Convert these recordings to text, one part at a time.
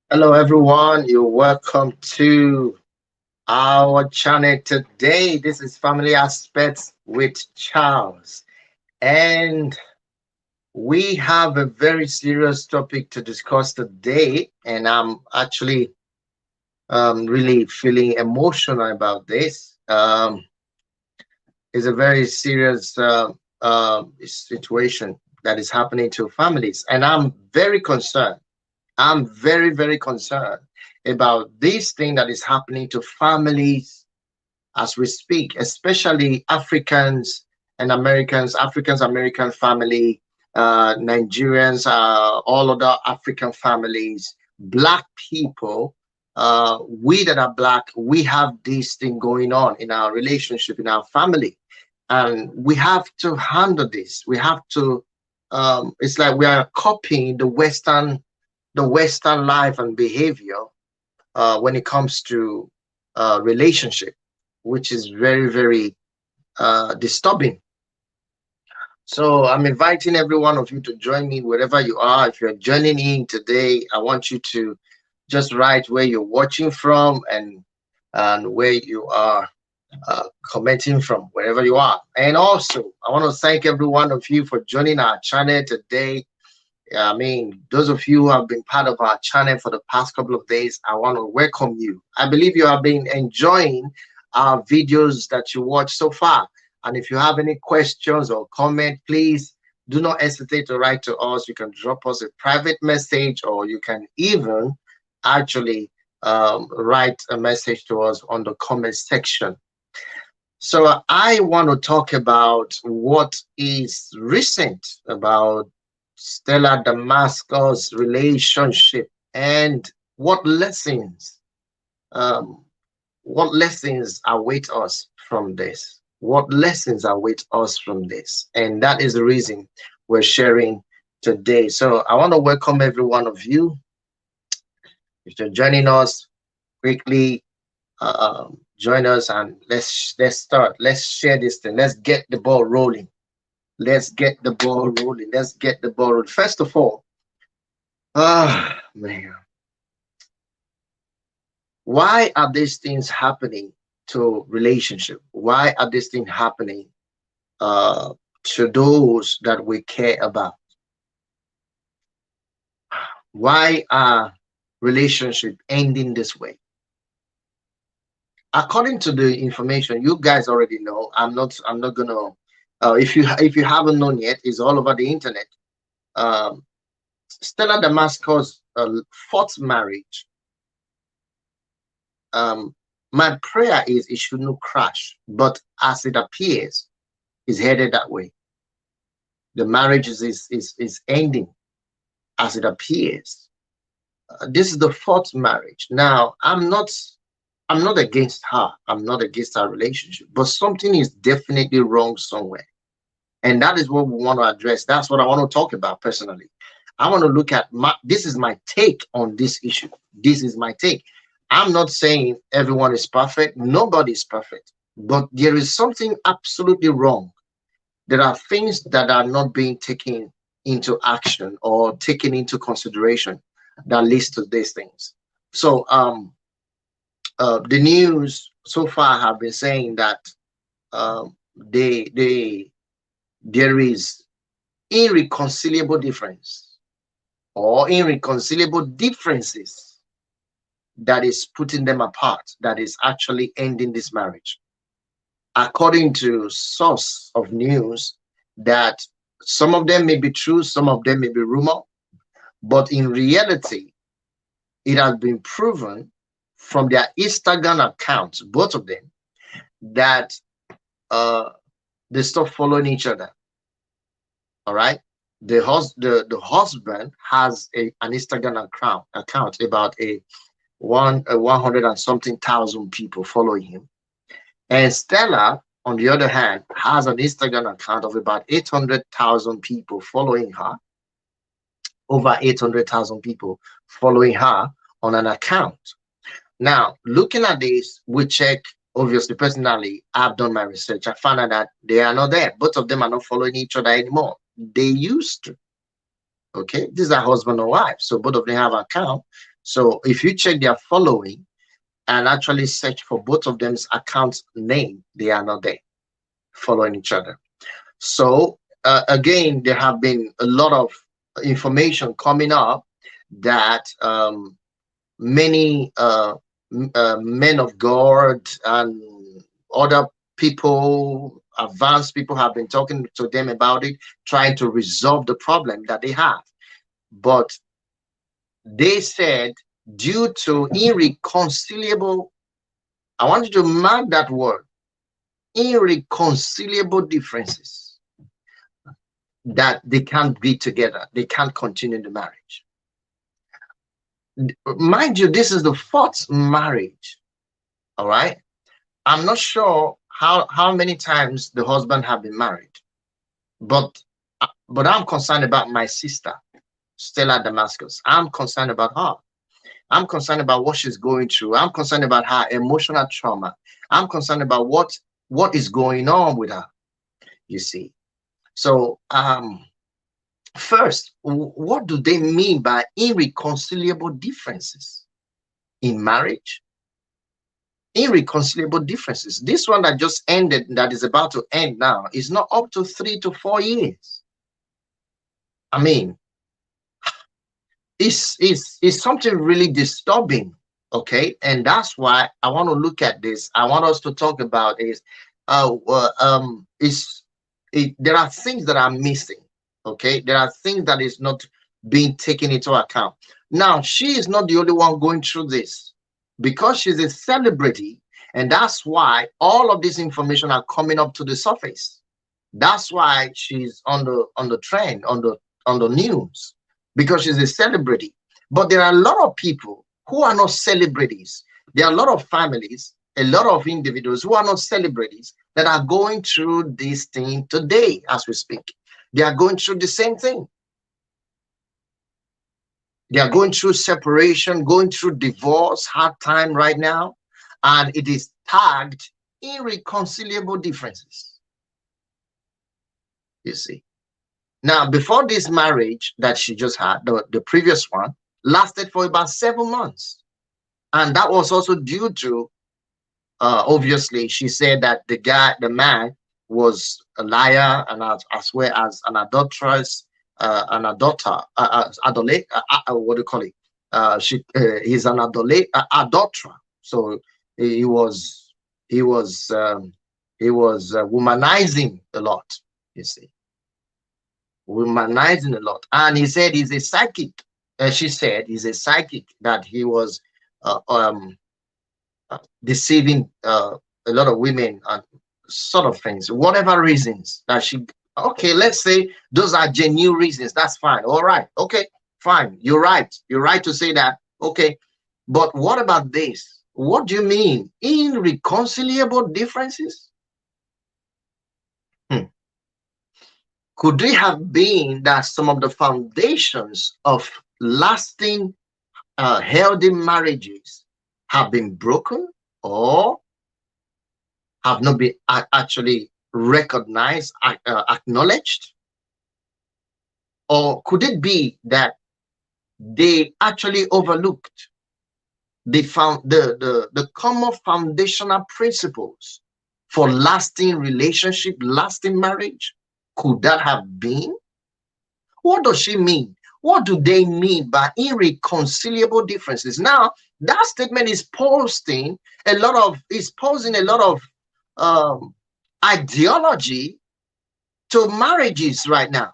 Hello, everyone. You're welcome to our channel today. This is Family Aspects with Charles, and we have a very serious topic to discuss today. And I'm actually really feeling emotional about this. It's a very serious situation that is happening to families, and I'm very concerned. I'm very, very concerned about this thing that is happening to families as we speak, especially Africans and Americans, Africans American family, Nigerians, all other African families, Black people. We that are Black, we have this thing going on in our relationship, in our family, and we have to handle this. We have to. It's like we are copying the Western life and behavior when it comes to relationship, which is very, very disturbing. So I'm inviting every one of you to join me wherever you are. If you're joining in today, I want you to just write where you're watching from and where you are commenting from, wherever you are. And also, I want to thank every one of you for joining our channel today. I mean, those of you who have been part of our channel for the past couple of days, I want to welcome you. I believe you have been enjoying our videos that you watch so far. And if you have any questions or comment, please do not hesitate to write to us. You can drop us a private message, or you can even actually write a message to us on the comment section. So I want to talk about what is recent about Stella Damascus relationship, and um, what lessons await us from this. What lessons await us from this, and that is the reason we're sharing today. So I want to welcome every one of you. If you're joining us, quickly join us, and let's start. Let's share this thing. Let's get the ball rolling. Let's get the ball rolling. Let's get the ball rolling. First of all, man, why are these things happening to relationship? Why are these things happening uh, to those that we care about? Why are relationship ending this way? According to the information you guys already know, I'm not gonna. If you haven't known yet, it's all over the internet. Um, Stella Damascus' fourth marriage. Um, my prayer is it should not crash, but as it appears, is headed that way. The marriage is ending as it appears. This is the fourth marriage. Now, I'm not against her. I'm not against our relationship, but something is definitely wrong somewhere, and that is what we want to address. That's what I want to talk about personally. I want to look at this is my take on this issue. This is my take. I'm not saying everyone is perfect. Nobody is perfect, but there is something absolutely wrong. There are things that are not being taken into action or taken into consideration that leads to these things. So the news so far have been saying that they there is irreconcilable difference or irreconcilable differences that is putting them apart, that is actually ending this marriage. According to source of news, that some of them may be true, some of them may be rumor, but in reality, it has been proven from their Instagram accounts, both of them, that uh, they stop following each other. All right. The husband has an Instagram account about a 100 and something thousand people following him. And Stella, on the other hand, has an Instagram account of about 800,000 people following her, over 800,000 people following her on an account. Now, looking at this, we check, obviously, personally, I've done my research. I found out that they are not there. Both of them are not following each other anymore. They used to. Okay. These are husband and wife. So both of them have an account. So if you check their following and actually search for both of them's account name, they are not there following each other. So again, there have been a lot of information coming up that many men of God and other people, advanced people, have been talking to them about it, trying to resolve the problem that they have. But they said, due to irreconcilable, I want you to mark that word, irreconcilable differences, that they can't be together, they can't continue the marriage. Mind you, this is the fourth marriage. All right. I'm not sure how many times the husband have been married, but I'm concerned about my sister, Stella Damascus. I'm concerned about her. I'm concerned about what she's going through. I'm concerned about her emotional trauma. I'm concerned about what is going on with her. You see. So first, what do they mean by irreconcilable differences in marriage? Irreconcilable differences. This one that just ended, that is about to end now, is not up to 3 to 4 years. I mean, it's something really disturbing. Okay, and that's why I want to look at this. I want us to talk about is there are things that are missing. Okay, there are things that is not being taken into account. Now, she is not the only one going through this, because she's a celebrity, and that's why all of this information are coming up to the surface. That's why she's on the trend, on the news, because she's a celebrity. But there are a lot of people who are not celebrities. There are a lot of families, a lot of individuals who are not celebrities, that are going through this thing today as we speak. They are going through the same thing. They are going through separation, going through divorce, hard time right now, and it is tagged irreconcilable differences. You see. Now, before this marriage that she just had, the previous one, lasted for about 7 months. And that was also due to, obviously, she said that the man was a liar, and as well as an adulteress, an adulterer, what do you call it? He's an adulterer. So he was womanizing a lot. You see, womanizing a lot, and he said he's a psychic. She said he's a psychic, that he was deceiving a lot of women and sort of things, whatever reasons that she. Okay, let's say those are genuine reasons. That's fine. All right. Okay, fine. You're right. You're right to say that. Okay, but what about this? What do you mean irreconcilable differences? Could it have been that some of the foundations of lasting, healthy marriages have been broken, or have not been actually recognized, acknowledged? Or could it be that they actually overlooked the common foundational principles for lasting relationship, lasting marriage? Could that have been? What does she mean? What do they mean by irreconcilable differences? Now, that statement is posing a lot of ideology to marriages right now.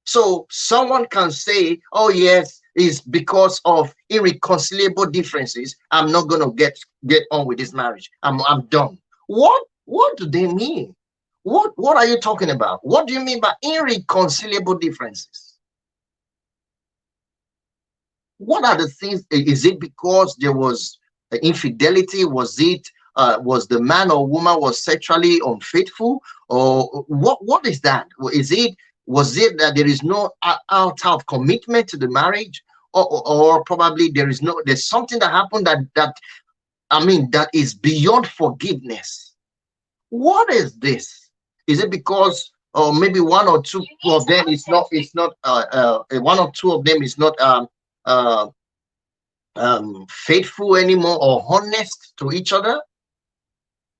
So someone can say, oh yes, it's because of irreconcilable differences, I'm not going to get on with this marriage. I'm done. What do they mean? What are you talking about? What do you mean by irreconcilable differences? What are the things? Is it because there was infidelity? Was it was the man or woman was sexually unfaithful, or what is that? Was it that there is no out of commitment to the marriage, or probably there's something that happened that is beyond forgiveness? What is this? Is it because, or maybe one or two of them is not one or two of them is not faithful anymore or honest to each other.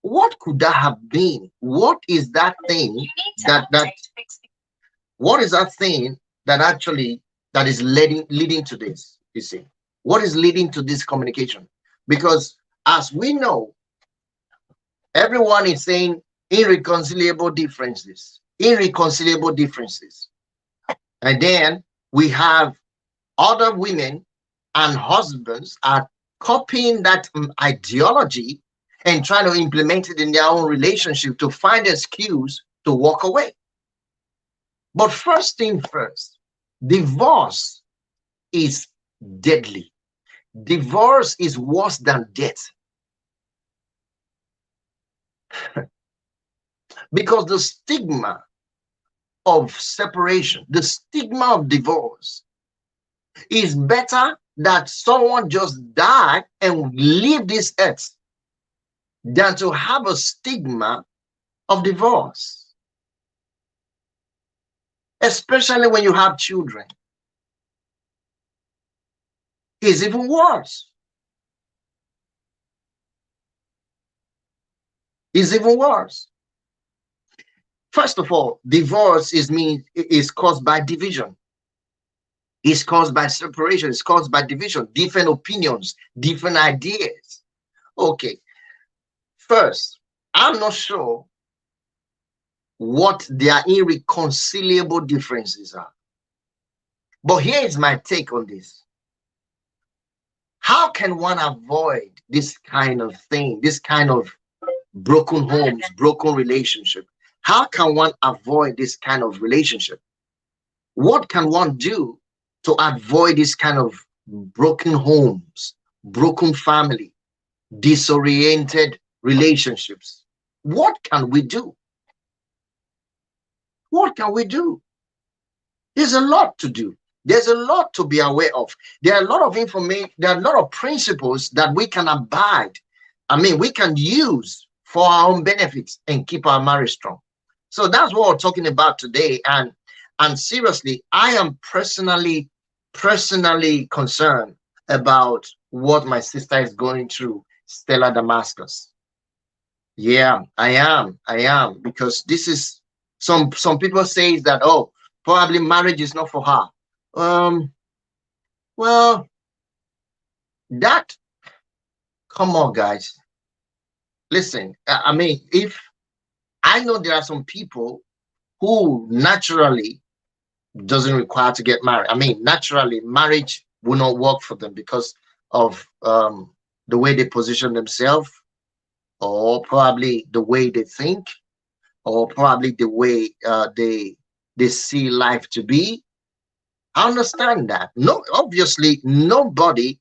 What could that have been? What is that thing that what is that thing that actually that is leading to this? You see, what is leading to this communication? Because as we know, everyone is saying irreconcilable differences, irreconcilable differences. And then we have other women and husbands are copying that ideology and trying to implement it in their own relationship to find an excuse to walk away. But first thing first, divorce is deadly. Divorce is worse than death because the stigma of separation, the stigma of divorce is better that someone just die and leave this earth than to have a stigma of divorce, especially when you have children. It's even worse. It's even worse. First of all, divorce is caused by division. It's caused by separation. It's caused by division, different opinions, different ideas. Okay. First, I'm not sure what their irreconcilable differences are. But here is my take on this. How can one avoid this kind of thing, this kind of broken homes, broken relationship? How can one avoid this kind of relationship? What can one do to avoid this kind of broken homes, broken family, disoriented relationships? What can we do? What can we do? There's a lot to do. There's a lot to be aware of. There are a lot of information, there are a lot of principles that we can abide. We can use for our own benefits and keep our marriage strong. So that's what we're talking about today. And seriously, I am personally concerned about what my sister is going through, Stella Damascus. Yeah, I am, because this is some people say that, oh, probably marriage is not for her. Well, that, come on, guys. Listen, if I know there are some people who naturally doesn't require to get married. Naturally, marriage will not work for them because of the way they position themselves, or probably the way they think, or probably the way they see life to be. I understand that. No, obviously, nobody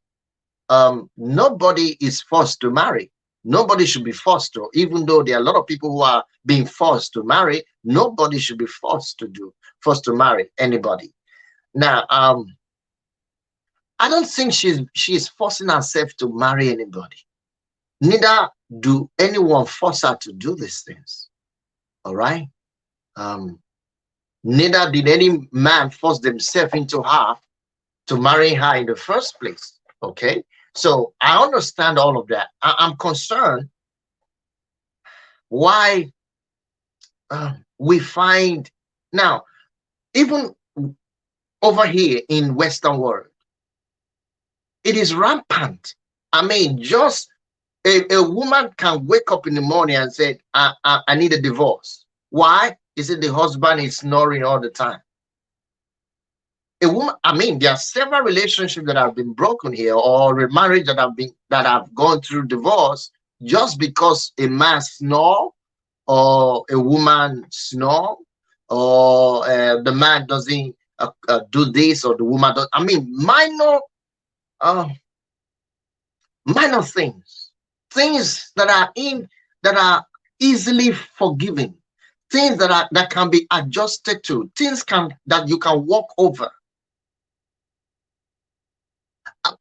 is forced to marry. Nobody should be forced to, even though there are a lot of people who are being forced to marry. Nobody should be forced to marry anybody. Now, I don't think she's forcing herself to marry anybody. Neither do anyone force her to do these things. All right. Neither did any man force themselves into her to marry her in the first place. Okay. So I understand all of that. I'm concerned why we find now, even over here in Western world, it is rampant. Just a woman can wake up in the morning and say, I need a divorce. Why? Is it the husband is snoring all the time? A woman, there are several relationships that have been broken here, or a marriage that have gone through divorce just because a man snore, or a woman snore, or the man doesn't do this, or the woman does. Minor things that are easily forgiven, things that can be adjusted to, that you can walk over.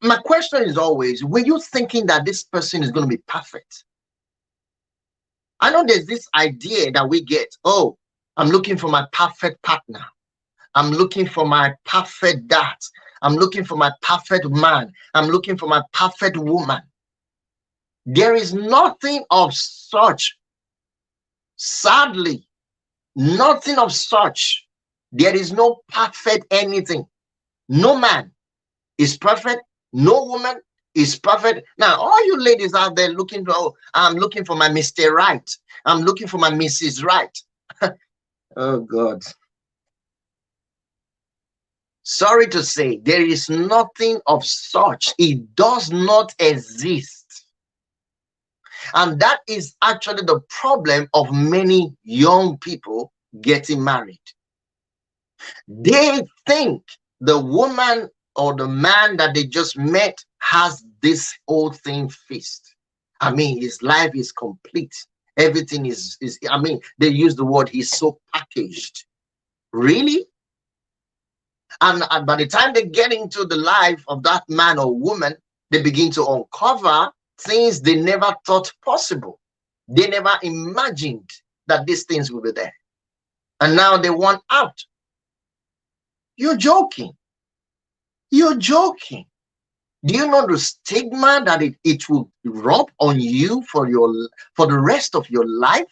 My question is always, were you thinking that this person is going to be perfect? I know there's this idea that we get, oh, I'm looking for my perfect partner. I'm looking for my perfect that. I'm looking for my perfect man. I'm looking for my perfect woman. There is nothing of such. Sadly, nothing of such. There is no perfect anything. No man is perfect. No woman is perfect. Now, all you ladies out there looking for, oh, I'm looking for my Mr. Right. I'm looking for my Mrs. Right. Oh, God. Sorry to say, there is nothing of such. It does not exist. And that is actually the problem of many young people getting married. They think the woman or the man that they just met has this whole thing fixed. I mean, his life is complete. Everything is I mean, they use the word he's so packaged. Really? And by the time they get into the life of that man or woman, they begin to uncover things they never thought possible. They never imagined that these things will be there. And now they want out. You're joking. You're joking. Do you know the stigma that it will rub on you for the rest of your life?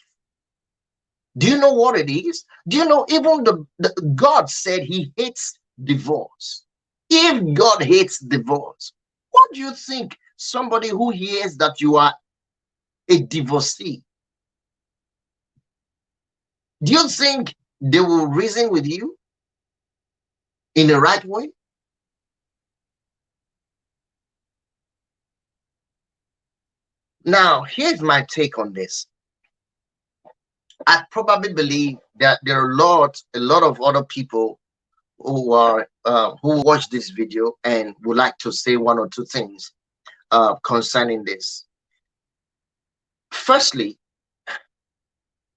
Do you know what it is? Do you know even the God said he hates divorce? If God hates divorce, what do you think somebody who hears that you are a divorcee, do you think they will reason with you in the right way? Now, here's my take on this. I probably believe that there are a lot of other people who watch this video and would like to say one or two things concerning this. Firstly,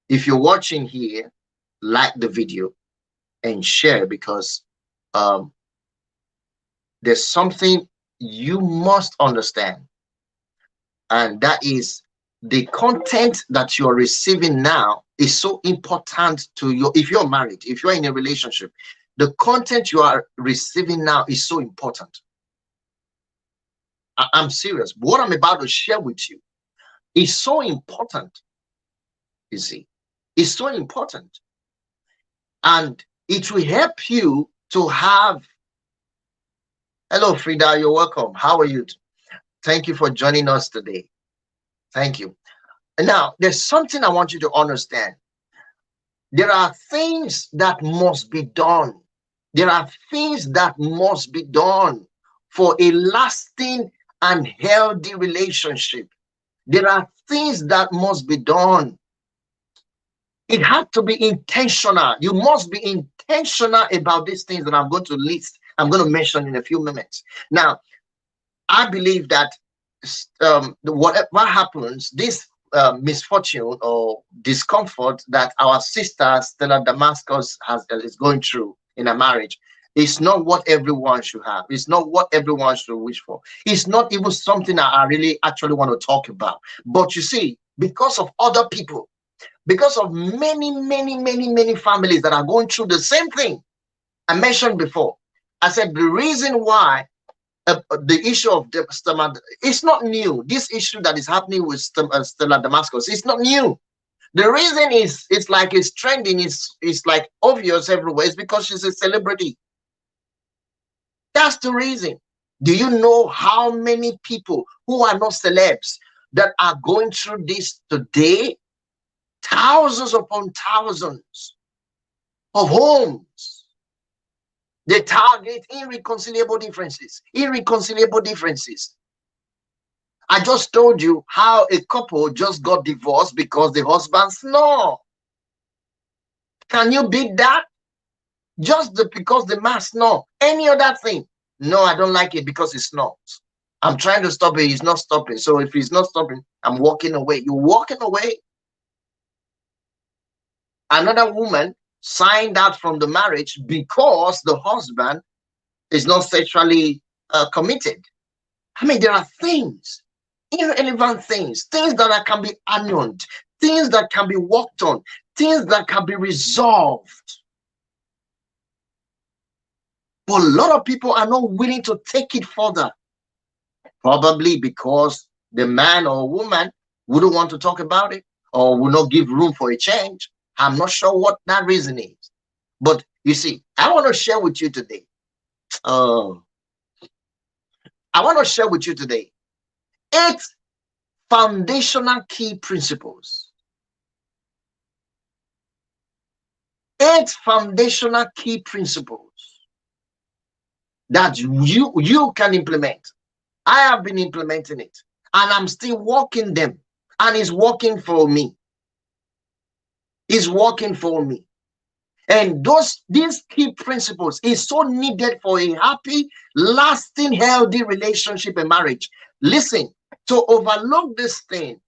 if you're watching here, like the video and share, because there's something you must understand, and that is the content that you're receiving now is so important to you. If you're married, if you're in a relationship, the content you are receiving now is so important. I'm serious. What I'm about to share with you is so important. You see, it's so important, and it will help you to have. Hello, Frida. You're welcome. How are you? Thank you for joining us today. Thank you. Now, there's something I want you to understand. There are things that must be done. There are things that must be done for a lasting and healthy relationship. There are things that must be done. It has to be intentional. You must be intentional about these things that I'm going to list. I'm going to mention in a few minutes. Now, I believe that what happens, this misfortune or discomfort that our sister Stella Damascus is going through in a marriage, is not what everyone should have. It's not what everyone should wish for. It's not even something that I really actually want to talk about. But you see, because of other people, because of many families that are going through the same thing I mentioned before, I said the reason why the issue of Stella, it's not new. This issue that is happening with Stella Damascus, it's not new. The reason is it's like it's trending, it's like obvious everywhere. It's because she's a celebrity. That's the reason. Do you know how many people who are not celebs that are going through this today? Thousands upon thousands of homes. They target irreconcilable differences. Irreconcilable differences. I just told you how a couple just got divorced because the husband snore. Can you beat that? Just because the man snore. Any other thing? No, I don't like it because it snores. I'm trying to stop it. He's not stopping. So if he's not stopping, I'm walking away. You're walking away. Another woman signed out from the marriage because the husband is not sexually committed. I mean, there are things, irrelevant things that can be annulled, things that can be worked on, things that can be resolved. But a lot of people are not willing to take it further, probably because the man or woman wouldn't want to talk about it or will not give room for a change. I'm not sure what that reason is. But you see, I want to share with you today. Uh, I want to share with you today 8 foundational key principles. 8 foundational key principles that you can implement. I have been implementing it and I'm still working them, and it's working for me. It's working for me. And these key principles is so needed for a happy, lasting, healthy relationship and marriage. Listen, to overlook this thing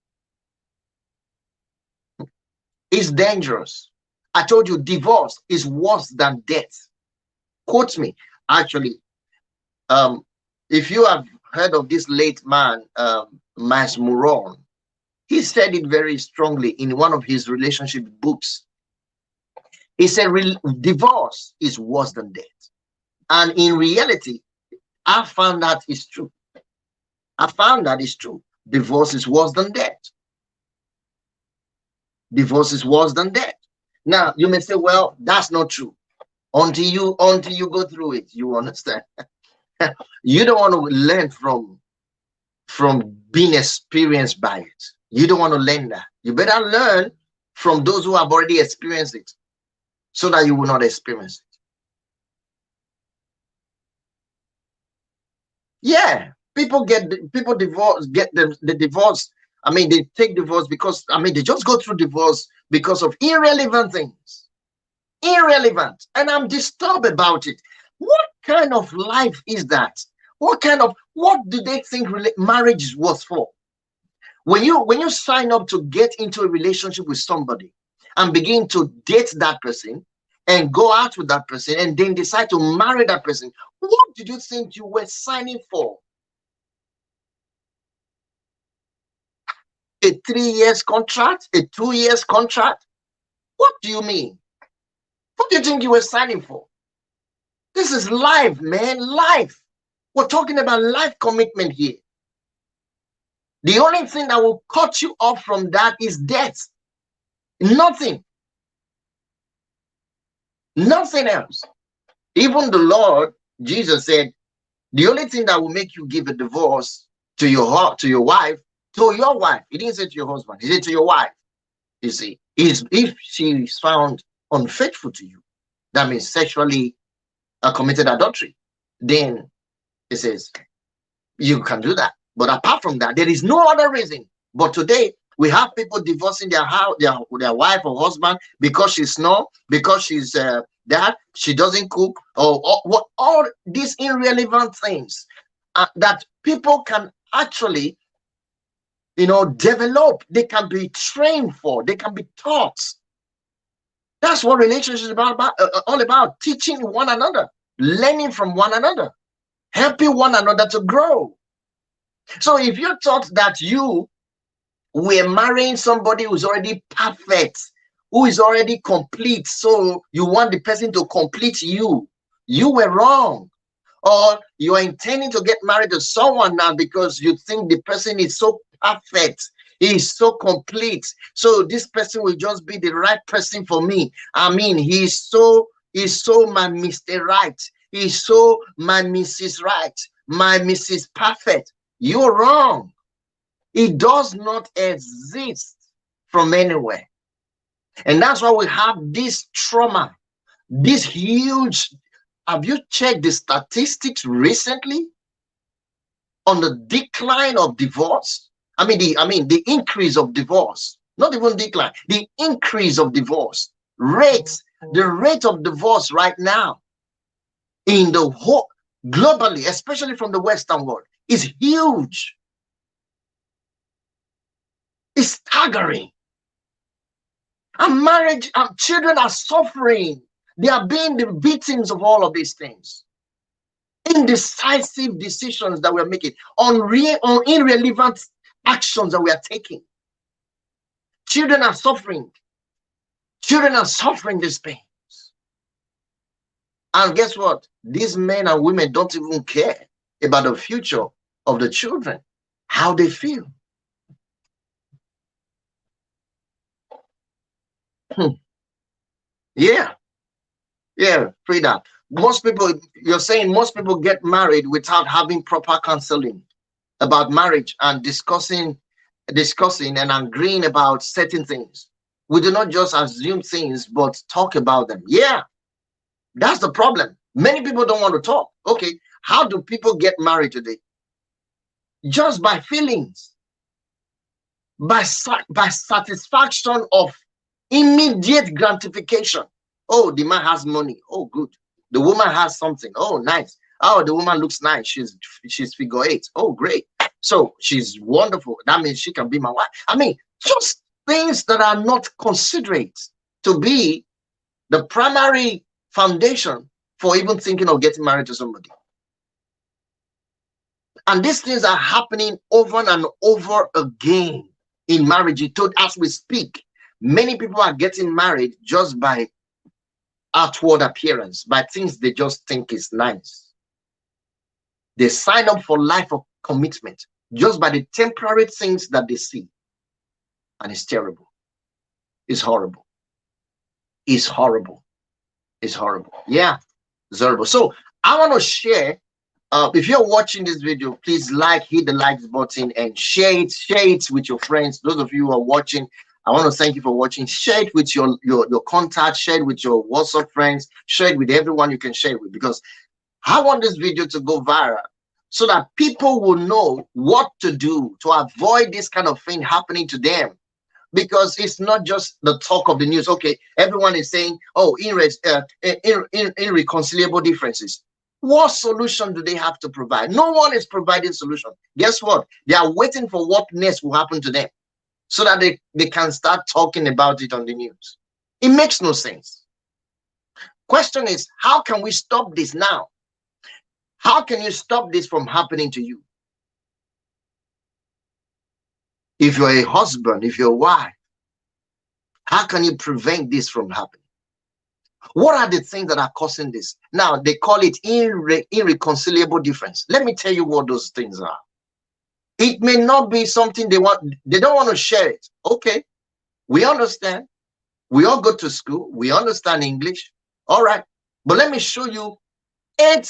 is dangerous. I told you, divorce is worse than death. Quote me. Actually, if you have heard of this late man, Mas Moron, he said it very strongly in one of his relationship books. He said divorce is worse than death. And in reality, I found that is true. I found that is true. Divorce is worse than death. Divorce is worse than death. Now, you may say, well, that's not true. Until you go through it, you understand. You don't want to learn from being experienced by it. You don't want to learn that. You better learn from those who have already experienced it, so that you will not experience it. Yeah, people divorce, get the divorce. I mean, they take divorce because, I mean, they just go through divorce because of irrelevant things. Irrelevant. And I'm disturbed about it. What kind of life is that? What do they think marriage was for? When you sign up to get into a relationship with somebody and begin to date that person and go out with that person and then decide to marry that person, what did you think you were signing for? A 3 years contract? A 2 years contract? What do you mean? What do you think you were signing for? This is life, man. Life. We're talking about life commitment here. The only thing that will cut you off from that is death. Nothing. Nothing else. Even the Lord Jesus said, the only thing that will make you give a divorce to your wife. He didn't say to your husband, he said to your wife. You see, is if she is found unfaithful to you, that means sexually committed adultery, then it says you can do that. But apart from that, there is no other reason. But today we have people divorcing their wife or husband because she's snore, because she's that she doesn't cook, or what, all these irrelevant things that people can actually, develop. They can be trained for. They can be taught. That's what relationships is all about. Teaching one another, learning from one another, helping one another to grow. So if you thought that you were marrying somebody who's already perfect, who is already complete, so you want the person to complete you, you were wrong. Or you are intending to get married to someone now because you think the person is so perfect, he is so complete, so this person will just be the right person for me. I mean, he's so my Mr. Right, he's so my Mrs. Right, my Mrs. Perfect. You're wrong. It does not exist from anywhere. And that's why we have this trauma, this huge. Have you checked the statistics recently on the decline of divorce? I mean the increase of divorce, not even decline, the increase of divorce rates. The rate of divorce right now in the whole globally, especially from the Western world, is huge. It's staggering. And marriage and children are suffering. They are being the victims of all of these things. Indecisive decisions that we're making, on irrelevant actions that we are taking. Children are suffering. Children are suffering these pains. And guess what? These men and women don't even care about the future of the children, how they feel. Yeah, yeah, Frida. Most people, you're saying most people get married without having proper counseling about marriage and discussing and agreeing about certain things. We do not just assume things, but talk about them. Yeah, that's the problem. Many people don't want to talk. Okay, how do people get married today? Just by feelings, by satisfaction of immediate gratification. Oh, the man has money. Oh, good. The woman has something. Oh, nice. Oh, the woman looks nice. She's figure eight. Oh, great. So she's wonderful. That means she can be my wife. I mean, just things that are not considerate to be the primary foundation for even thinking of getting married to somebody. And these things are happening over and over again in marriage. As we speak, many people are getting married just by outward appearance, by things they just think is nice. They sign up for life of commitment just by the temporary things that they see. And it's terrible. It's horrible. It's horrible. It's horrible. Yeah, it's horrible. So I want to share. If you're watching this video, please hit the likes button and share it with your friends. Those of you who are watching, I want to thank you for watching. Share it with your contacts, share it with your WhatsApp friends, share it with everyone you can share it with, because I want this video to go viral so that people will know what to do to avoid this kind of thing happening to them. Because it's not just the talk of the news. Okay, everyone is saying, oh, irreconcilable differences. What solution do they have to provide? No one is providing solution. Guess what? They are waiting for what next will happen to them so that they can start talking about it on the news. It makes no sense. Question is, how can we stop this now? How can you stop this from happening to you? If you're a husband, if you're a wife, how can you prevent this from happening? What are the things that are causing this? Now, they call it irreconcilable difference. Let me tell you what those things are. It may not be something they don't want to share it. Okay, we understand. We all go to school. We understand English. All right. But let me show you 8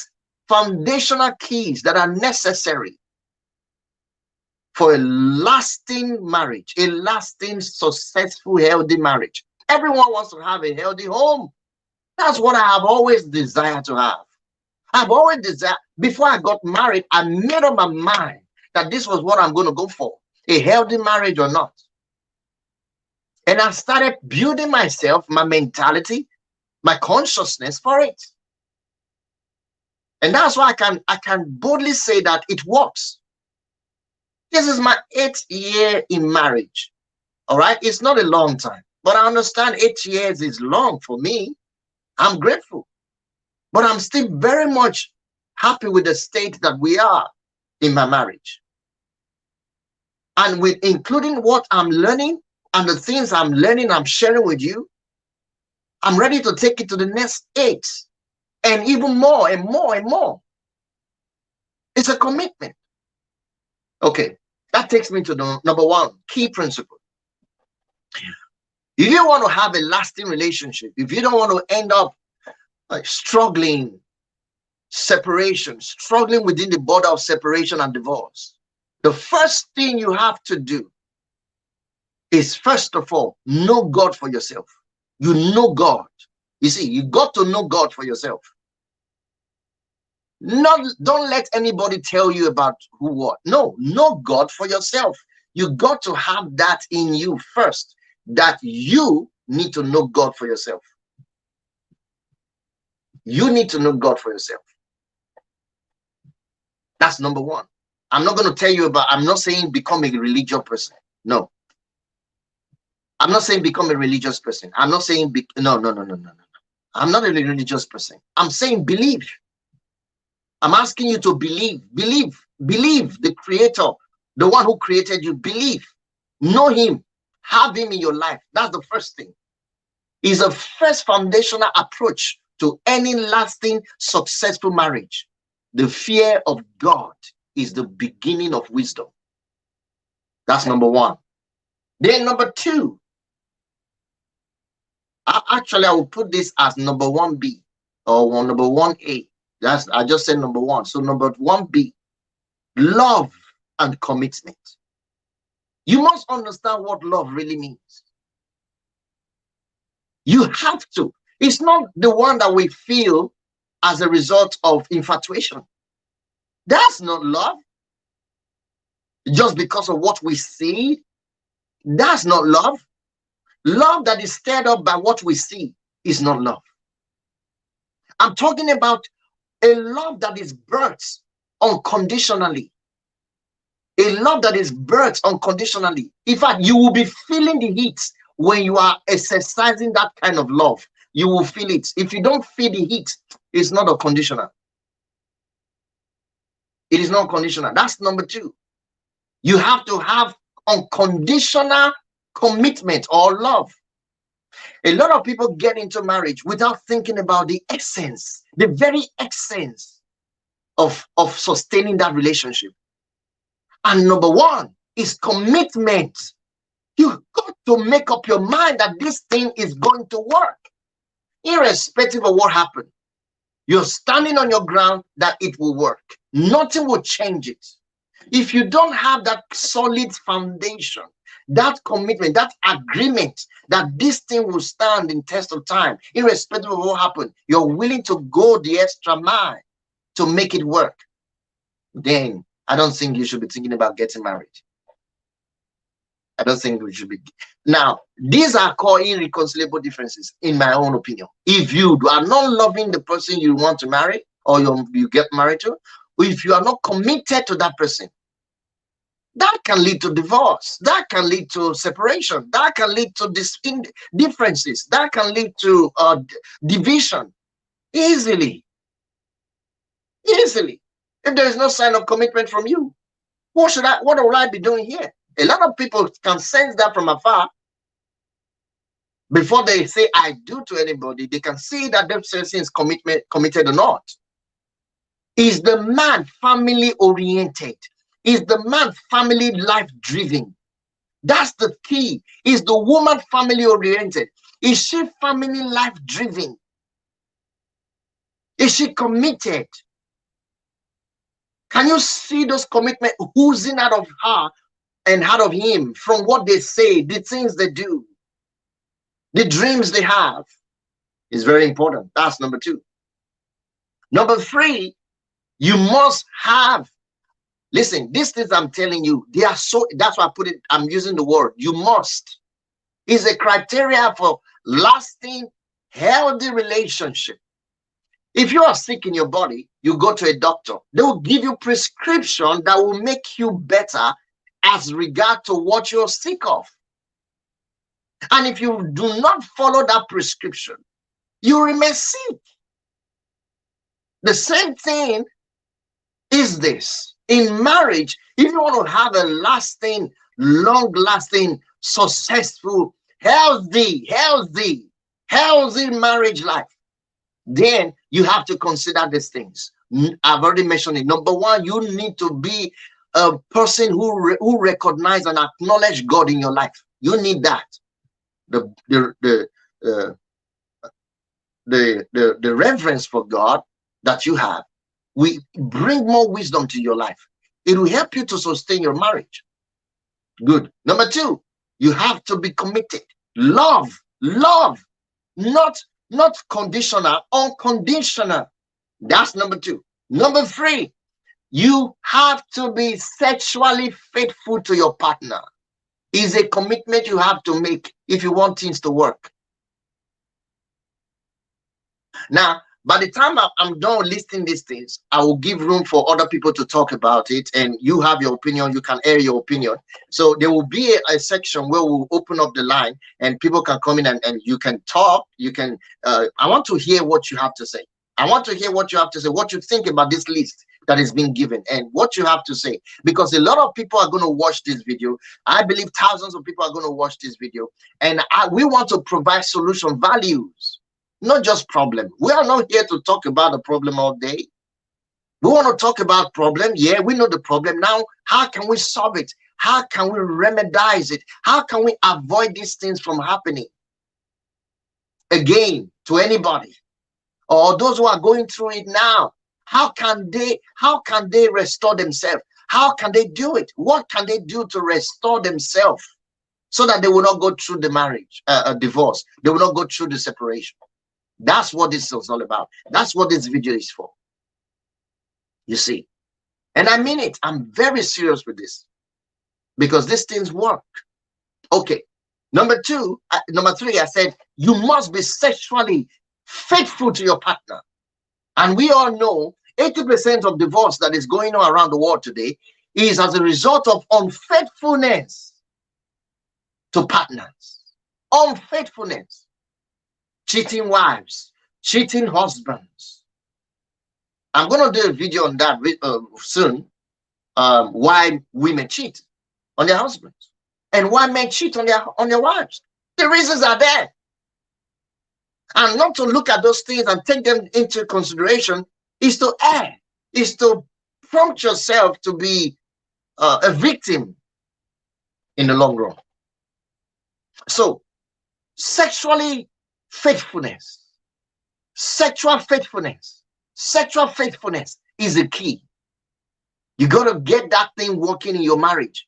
foundational keys that are necessary for a lasting marriage, a lasting, successful, healthy marriage. Everyone wants to have a healthy home. That's what I have always desired to have. I've always desired, before I got married, I made up my mind that this was what I'm going to go for, a healthy marriage or not. And I started building myself, my mentality, my consciousness for it. And that's why I can boldly say that it works. This is my 8th year in marriage. All right. It's not a long time, but I understand 8 years is long for me. I'm grateful, but I'm still very much happy with the state that we are in my marriage. And with including what I'm learning and the things I'm learning, I'm sharing with you, I'm ready to take it to the next 8 and even more and more and more. It's a commitment. Okay, that takes me to the number 1 key principle. If you want to have a lasting relationship, if you don't want to end up struggling, struggling within the border of separation and divorce, the first thing you have to do is, first of all, know God for yourself. You know God. You see, you got to know God for yourself. Don't let anybody tell you about who what. No, know God for yourself. You got to have that in you first, that you need to know God for yourself. You need to know God for yourself. That's number 1. I'm not going to tell you about, I'm not saying become a religious person. No. I'm not saying become a religious person. I'm not saying, no. I'm not a religious person. I'm saying believe. I'm asking you to believe the Creator, the one who created you. Believe, know Him, have Him in your life. That's the first thing. Is a first foundational approach to any lasting, successful marriage. The fear of God is the beginning of wisdom. That's number one. Then number two, actually, I will put this as number 1B or number 1A. I just said number one. So number 1B, love and commitment. You must understand what love really means. You have to. It's not the one that we feel as a result of infatuation. That's not love. Just because of what we see, that's not love. Love that is stirred up by what we see is not love. I'm talking about a love that is birthed unconditionally. A love that is birthed unconditionally. In fact, you will be feeling the heat when you are exercising that kind of love. You will feel it. If you don't feel the heat, it's not unconditional. It is not conditional. That's number two. You have to have unconditional commitment or love. A lot of people get into marriage without thinking about the essence, the very essence of sustaining that relationship. And number one is commitment. You've got to make up your mind that this thing is going to work, irrespective of what happened. You're standing on your ground that it will work. Nothing will change it. If you don't have that solid foundation, that commitment, that agreement that this thing will stand in test of time, irrespective of what happened, you're willing to go the extra mile to make it work, then I don't think you should be thinking about getting married. I don't think we should be. Now, these are called irreconcilable differences, in my own opinion. If you are not loving the person you want to marry or you get married to, if you are not committed to that person, that can lead to divorce, that can lead to separation, that can lead to differences, that can lead to division easily. If there is no sign of commitment from you, what will I be doing here? A lot of people can sense that from afar. Before they say I do to anybody, they can see that that person is committed or not. Is the man family oriented? Is the man family life driven? That's the key. Is the woman family oriented? Is she family life driven? Is she committed? Can you see those commitment oozing out of her and out of him from what they say, the things they do, the dreams they have? Is very important. That's number two. Number three, you must have, listen, these things I'm telling you, they are so, that's why I put it, I'm using the word, you must, is a criteria for lasting, healthy relationship. If you are sick in your body, you go to a doctor. They will give you prescription that will make you better as regard to what you're sick of. And if you do not follow that prescription, you remain sick. The same thing is this. In marriage, if you want to have a lasting, long-lasting, successful, healthy marriage life, then you have to consider these things. I've already mentioned it. Number one, you need to be a person who recognize and acknowledge God in your life. You need that. The reverence for God that you have will bring more wisdom to your life. It will help you to sustain your marriage. Good. Number two, you have to be committed. Love, not conditional, unconditional. That's number two. Number three, you have to be sexually faithful to your partner. Is a commitment you have to make if you want things to work. Now, by the time I'm done listing these things, I will give room for other people to talk about it, and you have your opinion, you can air your opinion. So there will be a section where we'll open up the line and people can come in and you can talk. You can, I want to hear what you have to say. I want to hear what you have to say, what you think about this list that is being given and what you have to say, because a lot of people are going to watch this video. I believe thousands of people are going to watch this video, and we want to provide solution values. not just problem. We are not here to talk about the problem all day. We want to talk about problem. Yeah, we know the problem now. How can we solve it? How can we remedize it? How can we avoid these things from happening again to anybody, or those who are going through it now? How can they restore themselves? How can they do it? What can they do to restore themselves so that they will not go through the marriage, divorce? They will not go through the separation. That's what this is all about. That's what this video is for. You see, and I mean it. I'm very serious with this because these things work. Okay. Number three, I said you must be sexually faithful to your partner. And we all know 80% of divorce that is going on around the world today is as a result of unfaithfulness to partners. Unfaithfulness. Cheating wives, cheating husbands. I'm going to do a video on that soon. Why women cheat on their husbands and why men cheat on their wives. The reasons are there. And not to look at those things and take them into consideration is to err, is to prompt yourself to be a victim in the long run. So, sexual faithfulness is the key. You got to get that thing working in your marriage.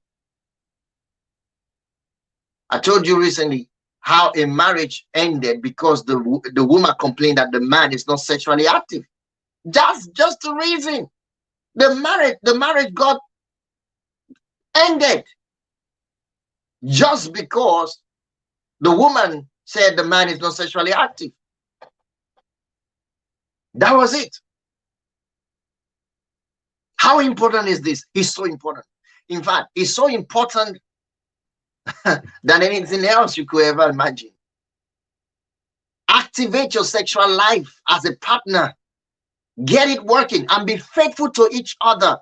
I told you recently how a marriage ended because the woman complained that the man is not sexually active. That's just the reason. The marriage got ended just because the woman said the man is not sexually active. That was it. How important is this? It's so important. In fact, it's so important than anything else you could ever imagine. Activate your sexual life as a partner. Get it working and be faithful to each other.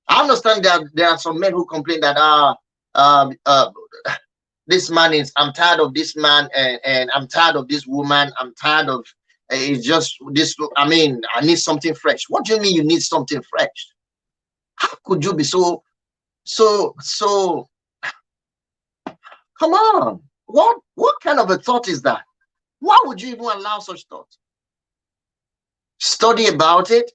I understand that there are some men who complain that this man is, I'm tired of this man, and I'm tired of this woman. I'm tired of it's just this. I mean, I need something fresh. What do you mean you need something fresh? How could you be so? Come on. What kind of a thought is that? Why would you even allow such thoughts? Study about it.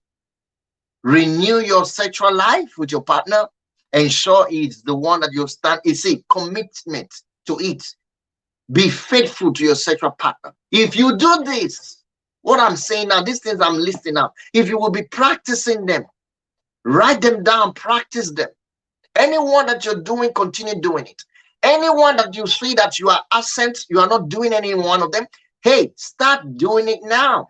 Renew your sexual life with your partner. Ensure it's the one that you stand. You see, commitment to it. Be faithful to your sexual partner. If you do this, what I'm saying now, these things I'm listing out, if you will be practicing them, write them down, practice them. Anyone that you're doing, continue doing it. Anyone that you see that you are absent, you are not doing any one of them, hey, start doing it now.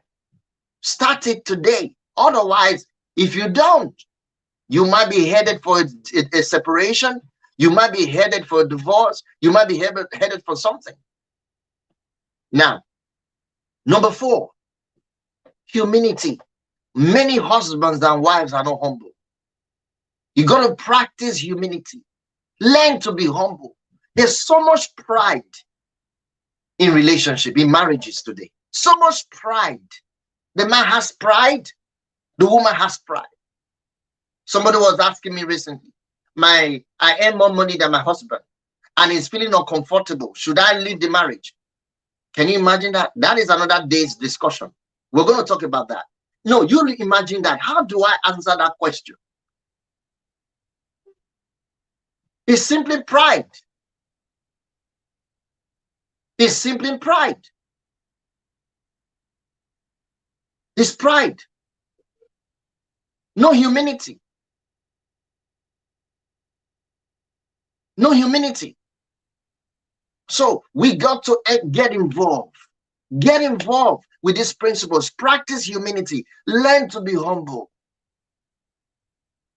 Start it today. Otherwise, if you don't, you might be headed for a separation. You might be headed for a divorce. You might be headed for something. Now, number 4, humility. Many husbands and wives are not humble. You got to practice humility. Learn to be humble. There's so much pride in relationship, in marriages today. So much pride. The man has pride. The woman has pride. Somebody was asking me recently, I earn more money than my husband and he's feeling uncomfortable. Should I leave the marriage? Can you imagine that? That is another day's discussion. We're going to talk about that. No, you imagine that. How do I answer that question? It's simply pride. It's simply pride. It's pride. No humility. No humility. So we got to get involved. Get involved with these principles. Practice humility. Learn to be humble.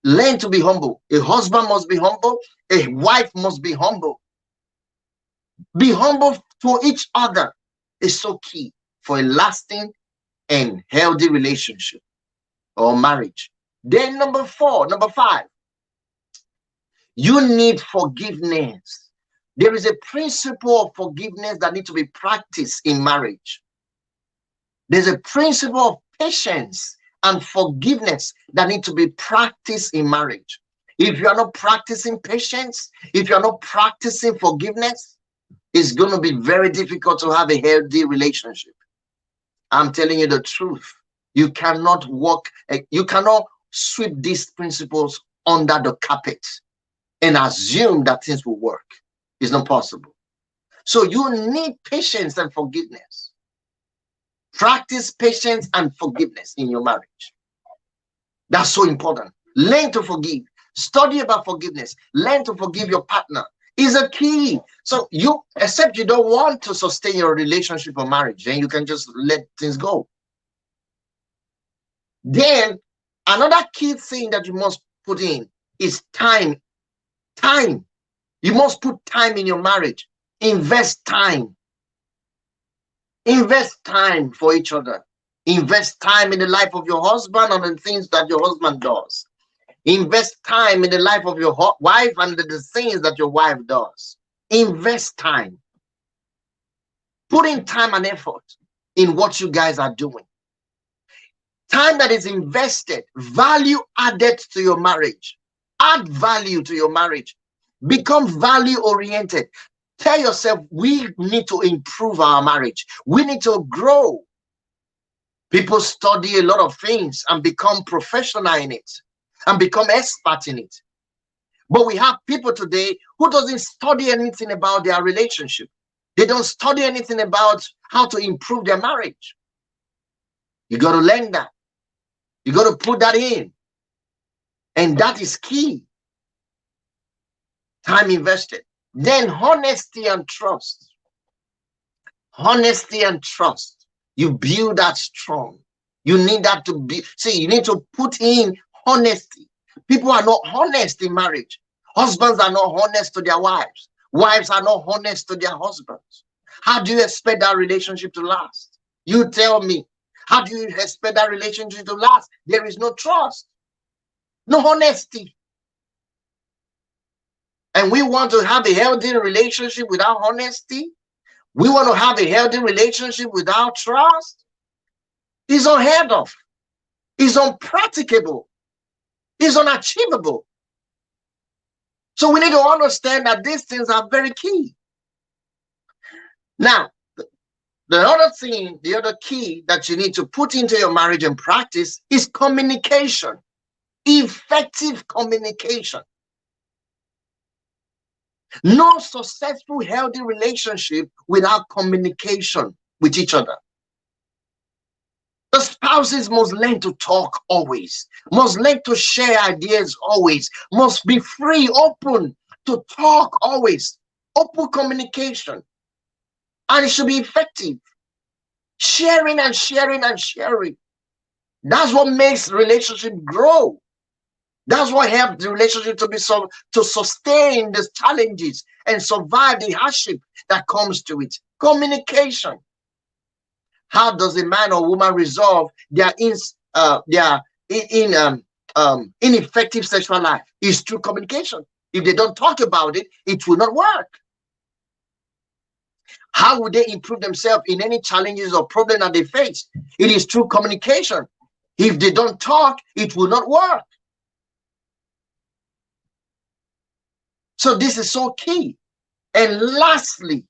Learn to be humble. A husband must be humble. A wife must be humble. Be humble to each other is so key for a lasting and healthy relationship or marriage. Then number 5, you need forgiveness. There is a principle of forgiveness that needs to be practiced in marriage. There's a principle of patience and forgiveness that need to be practiced in marriage. If you are not practicing patience, if you are not practicing forgiveness, it's going to be very difficult to have a healthy relationship. I'm telling you the truth. You cannot you cannot sweep these principles under the carpet and assume that things will work. It's not possible. So you need patience and forgiveness. Practice patience and forgiveness in your marriage. That's so important. Learn to forgive. Study about forgiveness. Learn to forgive your partner is a key. So except you don't want to sustain your relationship or marriage, then you can just let things go. Then another key thing that you must put in is time. Time. You must put time in your marriage. Invest time. Invest time for each other. Invest time in the life of your husband and the things that your husband does. Invest time in the life of your wife and the things that your wife does. Invest time. Put in time and effort in what you guys are doing. Time that is invested, value added to your marriage. Add value to your marriage. Become value oriented. Tell yourself, we need to improve our marriage. We need to grow. People study a lot of things and become professional in it and become expert in it. But we have people today who doesn't study anything about their relationship. They don't study anything about how to improve their marriage. You got to learn that. You got to put that in. And that is key. Time invested. Then honesty and trust. Honesty and trust. You build that strong. You need that to be. See, you need to put in honesty. People are not honest in marriage. Husbands are not honest to their wives. Wives are not honest to their husbands. How do you expect that relationship to last? You tell me. How do you expect that relationship to last? There is no trust, no honesty. And we want to have a healthy relationship without honesty. We want to have a healthy relationship without trust. It's unheard of. It's unpracticable. It's unachievable. So we need to understand that these things are very key. Now, the other thing, the other key that you need to put into your marriage and practice is communication. Effective communication. No successful, healthy relationship without communication with each other. The spouses must learn to talk always, must learn to share ideas always, must be free, open to talk always, open communication. And it should be effective. Sharing and sharing and sharing. That's what makes the relationship grow. That's what helps the relationship to sustain the challenges and survive the hardship that comes to it. Communication. How does a man or woman resolve their ineffective sexual life? It's through communication. If they don't talk about it, it will not work. How would they improve themselves in any challenges or problem that they face? It is through communication. If they don't talk, it will not work. So this is so key. And lastly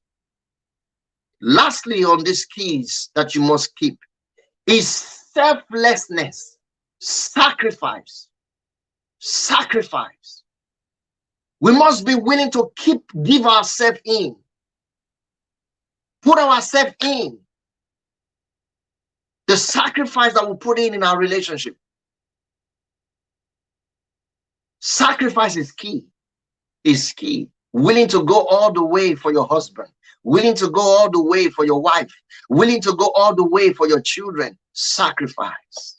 on these keys that you must keep is selflessness, sacrifice. Sacrifice. We must be willing to give ourselves in. Put ourselves in. The sacrifice that we put in our relationship. Sacrifice is key. Is key. Willing to go all the way for your husband. Willing to go all the way for your wife. Willing to go all the way for your children. Sacrifice.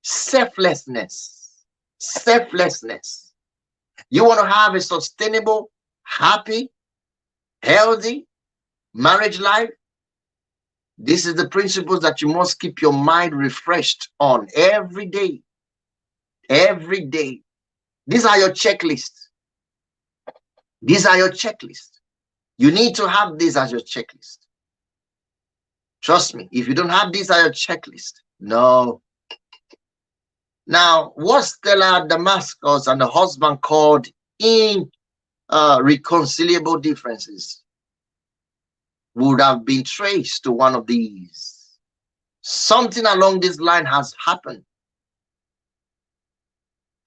Selflessness. Selflessness. You want to have a sustainable, happy, healthy marriage life? This is the principles that you must keep your mind refreshed on every day. Every day. These are your checklists. These are your checklists. You need to have this as your checklist. Trust me, if you don't have these are your checklist, no. Now, what Stella, Damascus, and the husband called irreconcilable differences would have been traced to one of these. Something along this line has happened.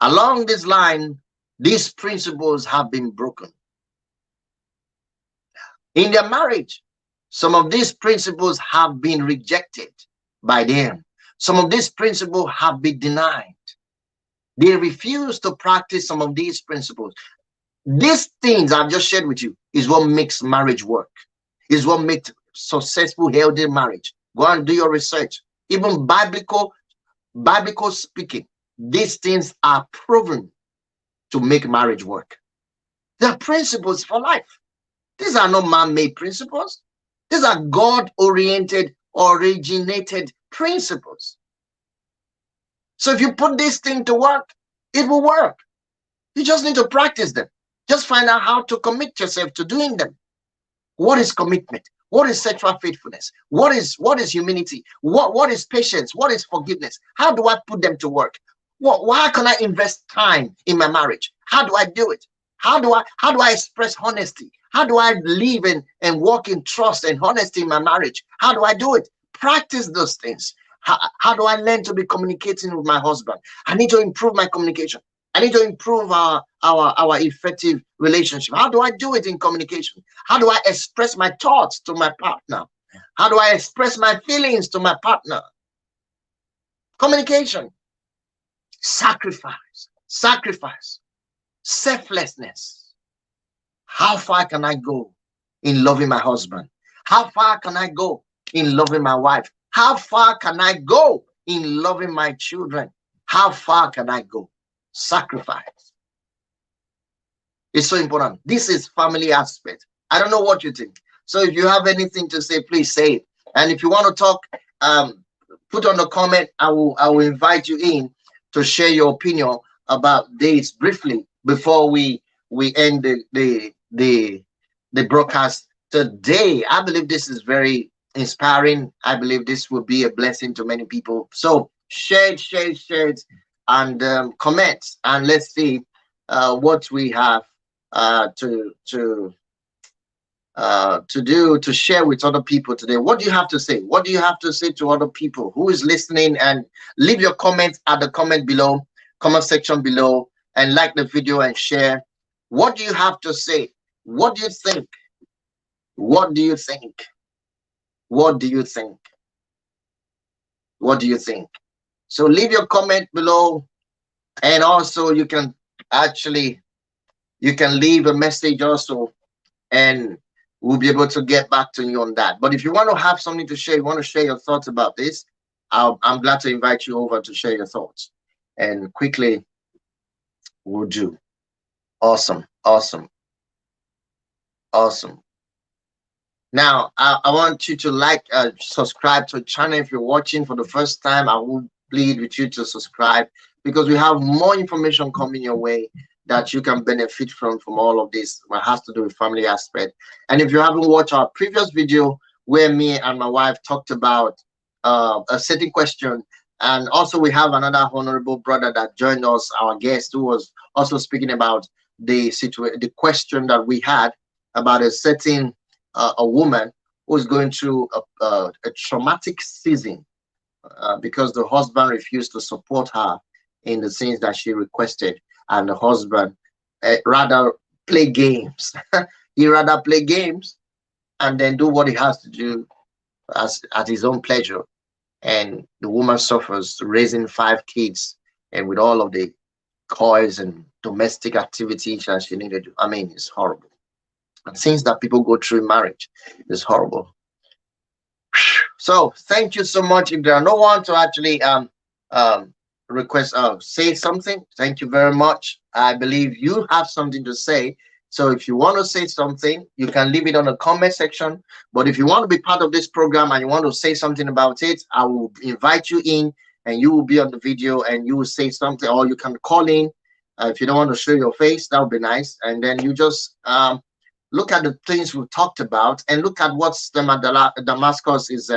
Along this line, these principles have been broken. In their marriage, some of these principles have been rejected by them. Some of these principles have been denied. They refuse to practice some of these principles. These things I've just shared with you is what makes marriage work, is what makes successful, healthy marriage. Go and do your research. Even biblical speaking, these things are proven to make marriage work. They're principles for life. These are not man-made principles. These are God-oriented, originated principles. So if you put this thing to work, it will work. You just need to practice them. Just find out how to commit yourself to doing them. What is commitment? What is sexual faithfulness? What is humility? What is patience? What is forgiveness? How do I put them to work? Why can I invest time in my marriage? How do I do it? How do I express honesty? How do I live and walk in trust and honesty in my marriage? How do I do it? Practice those things. How do I learn to be communicating with my husband? I need to improve my communication. I need to improve our effective relationship. How do I do it in communication? How do I express my thoughts to my partner? How do I express my feelings to my partner? Communication. Sacrifice, selflessness. How far can I go in loving my husband? How far can I go in loving my wife? How far can I go in loving my children? How far can I go? Sacrifice. It's so important. This is family aspect. I don't know what you think. So if you have anything to say, please say it. And if you want to talk, put on the comment. I will invite you in to share your opinion about this briefly before we end the broadcast today. I believe this is very inspiring. I believe this will be a blessing to many people. So share it, and comment, and let's see what we have to do to share with other people today. What do you have to say? What do you have to say to other people who is listening? And leave your comments at the comment section below, and like the video and share. What do you have to say? What do you think? What do you think? What do you think? What do you think? So leave your comment below, and also you can leave a message also, and we'll be able to get back to you on that. But if you want to have something to share, you want to share your thoughts about this, I'm glad to invite you over to share your thoughts, and quickly we'll do. Awesome. Now I want you to subscribe to the channel. If you're watching for the first time, I will plead with you to subscribe, because we have more information coming your way that you can benefit from all of this. What has to do with family aspect. And if you haven't watched our previous video where me and my wife talked about a certain question, and also we have another honorable brother that joined us, our guest, who was also speaking about the question that we had about a certain a woman who's going through a traumatic season because the husband refused to support her in the things that she requested, and the husband rather play games. He rather play games and then do what he has to do at his own pleasure, and the woman suffers raising 5 kids and with all of the chores and domestic activities that she needed to. I mean, it's horrible. And things that people go through in marriage is horrible. So thank you so much. If there are no one to actually request say something, thank you very much. I believe you have something to say. So if you want to say something, you can leave it on the comment section. But if you want to be part of this program and you want to say something about it, I will invite you in, and you will be on the video and you will say something, or you can call in. If you don't want to show your face, that would be nice. And then you just look at the things we talked about, and look at what Damascus is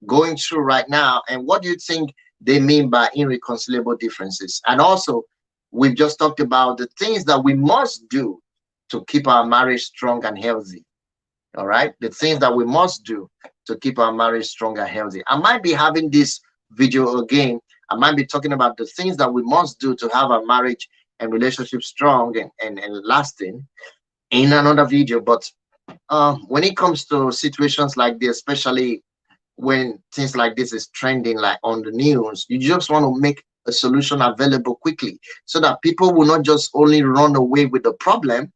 going through right now, and what do you think they mean by irreconcilable differences? And also, we've just talked about the things that we must do to keep our marriage strong and healthy. All right, the things that we must do to keep our marriage strong and healthy. I might be having this video again. I might be talking about the things that we must do to have our marriage and relationship strong and lasting in another video. But when it comes to situations like this, especially when things like this is trending like on the news, you just want to make a solution available quickly so that people will not just only run away with the problem,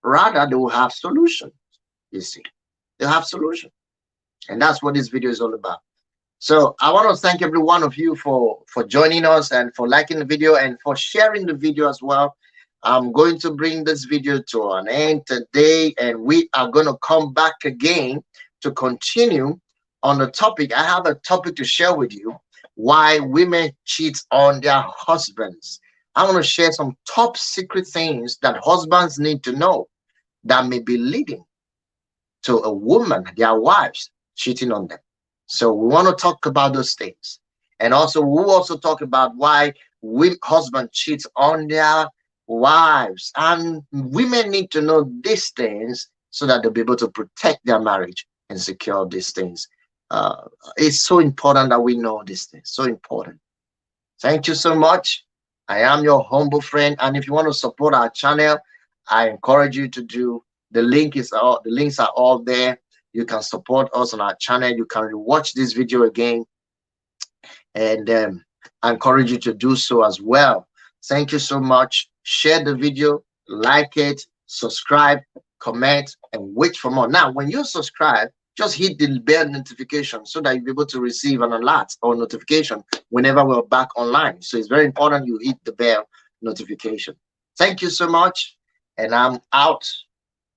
rather they will have solution. You see, they'll have solution, and that's what this video is all about. So I want to thank every one of you for joining us and for liking the video and for sharing the video as well. I'm going to bring this video to an end today, and we are going to come back again to continue on the topic. I have a topic to share with you: why women cheat on their husbands. I want to share some top secret things that husbands need to know that may be leading to a woman, their wives, cheating on them. So we want to talk about those things. And also, we'll also talk about why husbands cheat on their wives. And women need to know these things so that they'll be able to protect their marriage and secure these things. It's so important that we know these things. So important. Thank you so much. I am your humble friend. And if you want to support our channel, I encourage you to do. The links are all there. You can support us on our channel. You can watch this video again, and I encourage you to do so as well. Thank you so much. Share the video, like it, subscribe, comment, and wait for more. Now, when you subscribe, just hit the bell notification so that you'll be able to receive an alert or notification whenever we're back online. So it's very important you hit the bell notification. Thank you so much, and I'm out.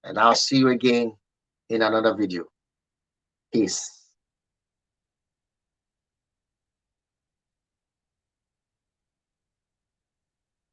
And I'll see you again in another video. Peace.